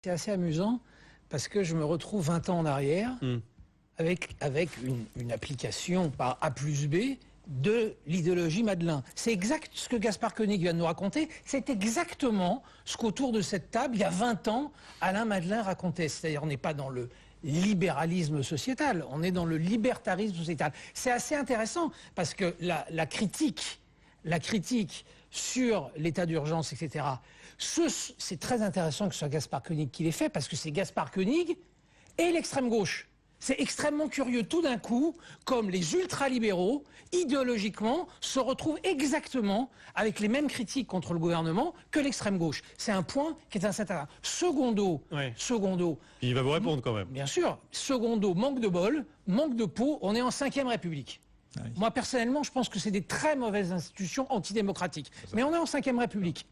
C'est assez amusant parce que je me retrouve 20 ans en arrière avec une application par A plus B de l'idéologie Madelin. C'est exact ce que Gaspard Koenig vient de nous raconter. C'est exactement ce qu'autour de cette table, il y a 20 ans, Alain Madelin racontait. C'est-à-dire on n'est pas dans le libéralisme sociétal, on est dans le libertarisme sociétal. C'est assez intéressant parce que la critique sur l'état d'urgence, etc., c'est très intéressant que ce soit Gaspard Koenig qui l'ait fait, parce que c'est Gaspard Koenig et l'extrême gauche. C'est extrêmement curieux, tout d'un coup, comme les ultralibéraux, idéologiquement, se retrouvent exactement avec les mêmes critiques contre le gouvernement que l'extrême gauche. C'est un point qui est assez intéressant. Secondo, il va vous répondre quand même. Bien sûr. Secondo, manque de bol, manque de peau, on est en 5e République. Ah oui. Moi, personnellement, je pense que c'est des très mauvaises institutions antidémocratiques. Mais on est en 5e République.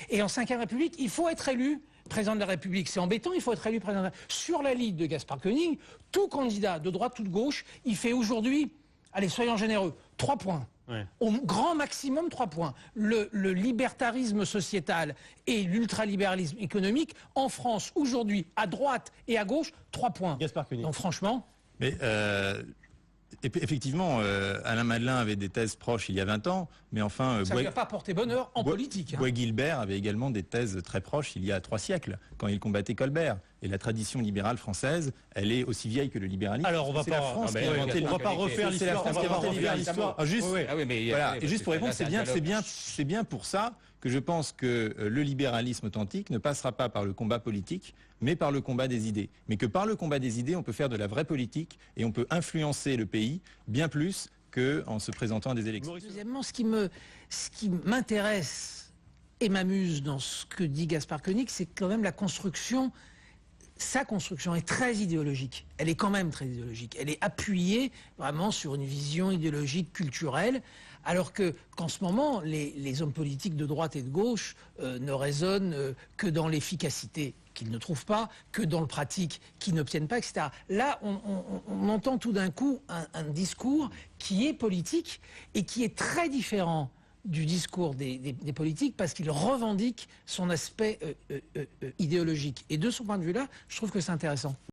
Et en 5e République, il faut être élu président de la République. C'est embêtant, il faut être élu président de la République. Sur la ligne de Gaspard Koenig, tout candidat de droite ou de gauche, il fait aujourd'hui, allez, soyons généreux, 3 points. Ouais. Au grand maximum 3 points. Le libertarisme sociétal et l'ultralibéralisme économique, en France, aujourd'hui, à droite et à gauche, 3 points. Gaspard Koenig. Donc franchement... Mais effectivement, Alain Madelin avait des thèses proches il y a 20 ans, mais enfin... ça ne lui a pas porté bonheur en politique. Bois-Guilbert avait également des thèses très proches il y a 3 siècres, quand il combattait Colbert. Et la tradition libérale française, elle est aussi vieille que le libéralisme. Alors, on va pas refaire l'histoire. Et juste pour répondre, c'est bien pour ça que je pense que le libéralisme authentique ne passera pas par le combat politique, mais par le combat des idées. Mais que par le combat des idées, on peut faire de la vraie politique et on peut influencer le pays bien plus qu'en se présentant à des élections. Deuxièmement, ce qui m'intéresse et m'amuse dans ce que dit Gaspard Koenig, c'est quand même la construction. Sa construction est très idéologique. Elle est quand même très idéologique. Elle est appuyée vraiment sur une vision idéologique culturelle, alors qu'en ce moment, les hommes politiques de droite et de gauche ne raisonnent que dans l'efficacité qu'ils ne trouvent pas, que dans le pratique qu'ils n'obtiennent pas, etc. Là, on entend tout d'un coup un discours qui est politique et qui est très différent du discours des politiques, parce qu'il revendique son aspect idéologique. Et de ce point de vue-là, je trouve que c'est intéressant.